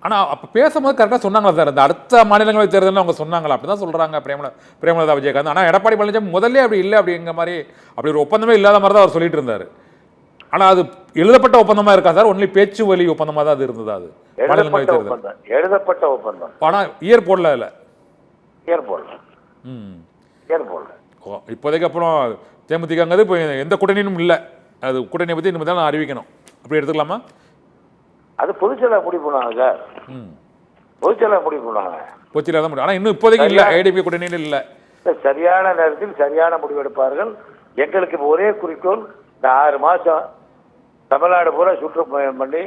ஆனால் அப்போ பேசும்போது கரெக்டாக சொன்னாங்களா சார்? அந்த அடுத்த மாநிலங்களவை தேர்தலில் அவங்க சொன்னாங்களா? அப்படி தான் சொல்கிறாங்க பிரேமலதா விஜயகாந்த். ஆனால் எடப்பாடி பழனிசாமி முதல்ல அப்படி இல்லை, அப்படிங்கிற மாதிரி அப்படி ஒரு ஒப்பந்தமே இல்லாத மாதிரி தான் அவர் சொல்லிட்டு இருந்தார். ஆனால் அது எழுதப்பட்ட ஒப்பந்தமாக இருக்கா சார்? ஒன்லி பேச்சு வழி ஒப்பந்தமாக தான் அது இருந்ததா? அது மாநிலங்களவை தேர்தல் எழுதப்பட்ட ஒப்பந்தம். ஆனால் இயர் போடல இல்லை, இயர் போடல. இயர் போடல. இப்போதைக்கு அப்புறம் தேமுதிகங்கிறது இப்போ எந்த கூட்டணியும் இல்லை, அது கூட்டணியை பற்றி இனிமேல் தான் அறிவிக்கணும், அப்படி எடுத்துக்கலாமா? அது பொதுச்செயலாளர் முடிவு பண்ணுவாங்க சார். பொதுச்செயலாளர் முடிவு பண்ணுவாங்க. பொதுச்செயலாளர் தான் முடிவு. ஆனால் இன்னும் இப்போதைக்கு இல்லை, ஏடிபி கூட்டணியில் இல்லை. சரியான நேரத்தில் சரியான முடிவு எடுப்பார்கள். எங்களுக்கு இப்போ ஒரே குறிக்கோள், இந்த 6 மாதம் தமிழ்நாடு பூரா சுற்றுப்பயணம் பண்ணி,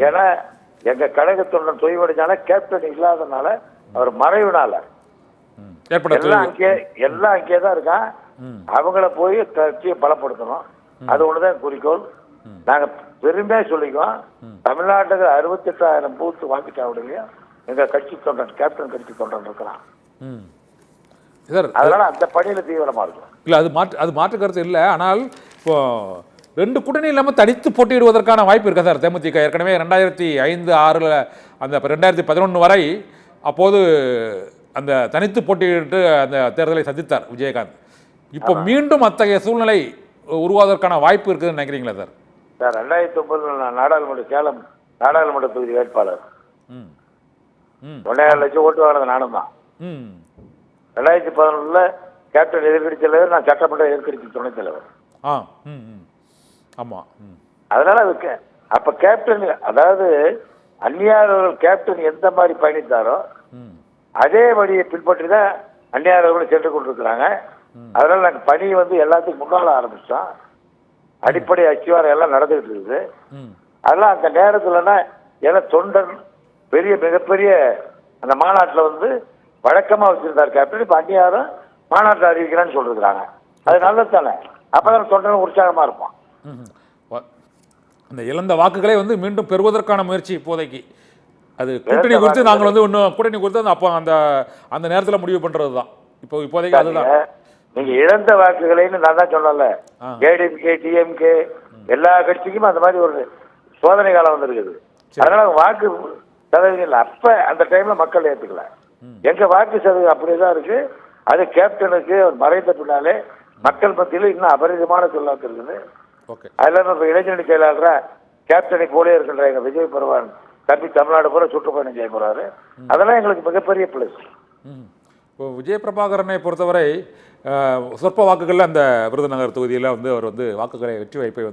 ஏன்னா எங்க கழகத்துடன் தொய்வடைஞ்சால கேப்டன் இல்லாதனால, அவர் மறைவுனால எல்லாம் அங்கேயே தான் இருக்கான். அவங்கள போய் கட்சியை பலப்படுத்தணும். அது ஒண்ணுதான் குறிக்கோள். நாங்க பெருமையா சொல்லிக்குவோம், தமிழ்நாட்டுக்கு 68,000 பூத்து வாங்கிட்டா எங்க கட்சி தொண்டன், கேப்டன் கட்சி தொண்டன் இருக்கிறான். அதனால அந்த பணியில தீவிரமா இருக்கும். இல்ல அது மாற்று கருத்து இல்லை. ஆனால் இப்போ 2 கூட்டணி இல்லாமல் தனித்து போட்டியிடுவதற்கான வாய்ப்பு இருக்கா சார்? தேமுதிக ஏற்கனவே 2005, 6 அந்த 2011 வரை அப்போது அந்த தனித்து போட்டியிட்டு அந்த தேர்தலை சந்தித்தார் விஜயகாந்த். இப்போ மீண்டும் அத்தகைய சூழ்நிலை உருவாவதற்கான வாய்ப்பு இருக்குதுன்னு நினைக்கிறீங்களா சார்? சார் 2009 நாடாளுமன்ற சேலம் நாடாளுமன்ற தொகுதி வேட்பாளர் 1.5 லட்சம் ஓட்டு வாங்கினது நானும் தான். 2011 கேப்டன் எதிர்கட்சி தலைவர், நான் சட்டமன்ற எதிர்கட்சி துணைத் தலைவர். ஆமா. அதனால அதுக்கு அப்ப கேப்டன், அதாவது அந்நியார் கேப்டன் எந்த மாதிரி பயணித்தாரோ அதே வழியை பின்பற்றி தான் அந்நியாரர்களும் சென்று கொண்டிருக்கிறாங்க. அதனால நாங்கள் பணி எல்லாத்துக்கும் முன்னால ஆரம்பிச்சோம். அடிப்படை அச்சுவாரம் எல்லாம் நடந்துகிட்டு இருக்குது. அதெல்லாம் அந்த நேரத்துலன்னா ஏன்னா தொண்டன் மிகப்பெரிய அந்த மாநாட்டில் வழக்கமா வச்சிருந்தார் கேப்டன். இப்ப அந்நியாரம் மாநாட்டில் அறிவிக்கிறான்னு சொல்லிருக்கிறாங்க. அது நல்லது தானே. அப்பதான் தொண்டன் உற்சாகமா இருப்பான். அந்த இழந்த வாக்குகளை மீண்டும் பெறுவதற்கான முயற்சி இப்போதைக்கு. அது கூட்டணி குறித்து நாங்கள் இன்னும் கூட்டணி குறித்து அப்போ அந்த நேரத்தில் முடிவு பண்றது தான். இப்போதைக்கு அதுதான். நீங்க இழந்த வாக்குகளைன்னு நான் தான் சொன்னல, ஏடிஎம்கே டிஎம்கே எல்லா கட்சிக்கும் அந்த மாதிரி ஒரு சோதனை காலம் வந்திருக்குது. அதனால வாக்கு சதவீதம் இல்லை. அப்ப அந்த டைம்ல மக்கள் ஏற்றுக்கல. எங்க வாக்கு சதவீதம் அப்படியேதான் இருக்கு. அது கேப்டனுக்கு மறைந்த பின்னாலே மக்கள் மத்தியில் இன்னும் அபரிதமான சொல்லாக்கு இருக்குது. அதுல இப்ப இளைஞரணி செயலாளரா கேப்டனை போலே இருக்கின்ற எங்க விஜய் பருவான் தம்பி தமிழ்நாடு பூரா சுற்றுப்பயணம் செய்ய போறாரு. அதெல்லாம் எங்களுக்கு மிகப்பெரிய பிளஸ். விஜய பிரபாகரனை பொறுத்தவரை சொற்ப வாக்குகளில் அந்த விருதுநகர் தொகுதியில் அவர் வாக்குகளை வெற்றி வாய்ப்பை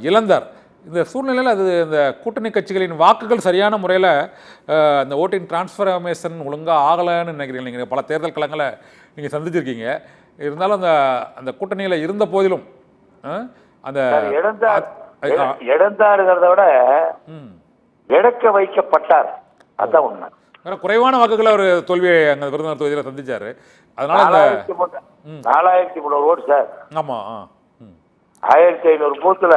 இழந்தார். இந்த சூழ்நிலையில் அது இந்த கூட்டணி கட்சிகளின் வாக்குகள் சரியான முறையில் அந்த ஓட்டிங் டிரான்ஸ்ஃபர்மேஷன் ஒழுங்காக ஆகலைன்னு நினைக்கிறீங்க. நீங்கள் பல தேர்தல் களங்களை நீங்கள் சந்திச்சிருக்கீங்க. இருந்தாலும் அந்த கூட்டணியில் இருந்த போதிலும் அந்த இழந்தாருங்கிறத விட இழக்க வைக்கப்பட்டார். அதான் உண்மை. குறைவான வாக்குகளை அவர் தோல்வியை அங்கே விருதுநகர் தொகுதியில் சந்திச்சாரு. அதனால 4300 ஓட்டு சார். ஆமா. 1500 பூத்துல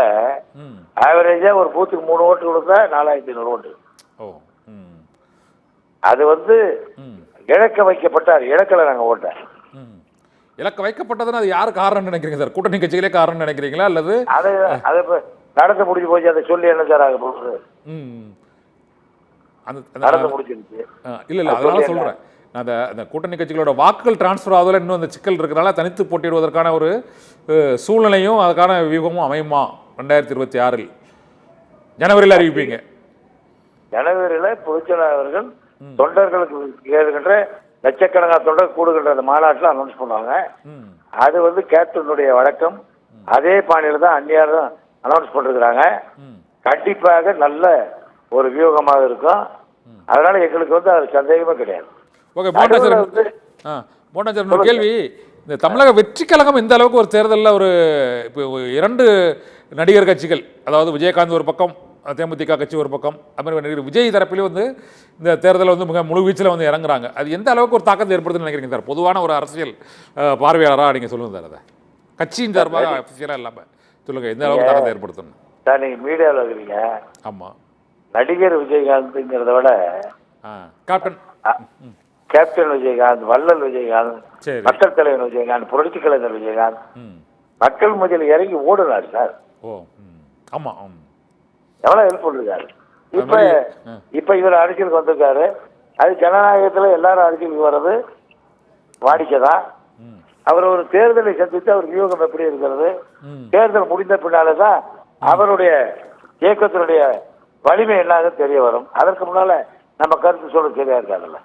ஆவரேஜா ஒரு பூத்துக்கு 3 ஓட்டு கொடுத்தா 4500 ஓட்டு. அது இழக்க வைக்கப்பட்டார். இழக்கல நாங்க ஓட்ட. இலக்க வைக்கப்பட்டதுன்னு அது யாரு காரணம் நினைக்கிறீங்க சார்? கூட்டணி கட்சிகளே காரணம் நினைக்கிறீங்களா அல்லது அதை நடந்து முடிஞ்சு போச்சு? அதை சொல்லி என்ன சார் ஆக போகுது? நடந்து முடிஞ்சிருச்சு. இல்ல அதனால சொல்றேன். அந்த கூட்டணி கட்சிகளோட வாக்குகள் டிரான்ஸ்ஃபர் ஆகுதுல இன்னும் அந்த சிக்கல் இருக்கிறனால தனித்து போட்டியிடுவதற்கான ஒரு சூழ்நிலையும் அதுக்கான வியூகமும் அமையுமா 2026 ஜனவரியில் அறிவிப்பீங்க? ஜனவரியில பொதுச்செயலாளர் அவர்கள் தொண்டர்களுக்கு கேட்கின்ற லட்சக்கணக்கான தொண்டர் கூடுகின்ற அந்த மாநாட்டில் அனௌன்ஸ் பண்ணுவாங்க. அது கேப்டனுடைய வழக்கம். அதே பாணியில தான் அந்நியார் தான் அனௌன்ஸ் பண்ணிருக்கிறாங்க. கண்டிப்பாக நல்ல ஒரு வியூகமாக இருக்கும். அதனால எங்களுக்கு அது சந்தேகமே கிடையாது. கேள்வி, இந்த தமிழக வெற்றி கழகம் இந்த அளவுக்கு ஒரு தேர்தலில் இப்போ 2 நடிகர் கட்சிகள், அதாவது விஜயகாந்த் ஒரு பக்கம், தேமுதிக கட்சி ஒரு பக்கம், அதுமாதிரி நடிகர் விஜய் தரப்பிலே இந்த தேர்தலில் மிக முழு வீச்சில் இறங்குறாங்க. அது எந்த அளவுக்கு ஒரு தாக்கத்தை ஏற்படுத்துன்னு நினைக்கிறீங்க சார்? பொதுவான ஒரு அரசியல் பார்வையாளராக நீங்கள் சொல்லுங்க சார். அதை கட்சியின் சார்பாக அஃபிஷியலாக இல்லாமல் சொல்லுங்க, எந்த அளவுக்கு தாக்கத்தை ஏற்படுத்தணும் சார்? நீங்கள் மீடியாவில் இருக்கிறீங்க. ஆமாம். நடிகர் விஜயகாந்த்ங்கிறத விட கேப்டன் விஜயகாந்த், வள்ளல் விஜயகாந்த், மக்கள் தலைவர் விஜயகாந்த், புரட்சி கலைஞர் விஜயகாந்த் மக்கள் மத்தியில் இறங்கி ஓடுனார் சார். ஆமா. எவ்வளவு ஹெல்ப் பண்ணிருக்காரு. இப்ப இவர் அரசியலுக்கு வந்திருக்காரு. அது ஜனநாயகத்துல எல்லாரும் அரசியலுக்கு வர்றது வாடிக்கைதான். அவர் ஒரு தேர்தலை சந்தித்து அவர் வியூகம் எப்படி இருக்கிறது, தேர்தல் முடிந்த பின்னால்தான் அவருடைய இயக்கத்தினுடைய வலிமை என்னன்னு தெரிய வரும். அதற்கு முன்னால நம்ம கருத்து சொல்ல சரியா இருக்காதுல்ல.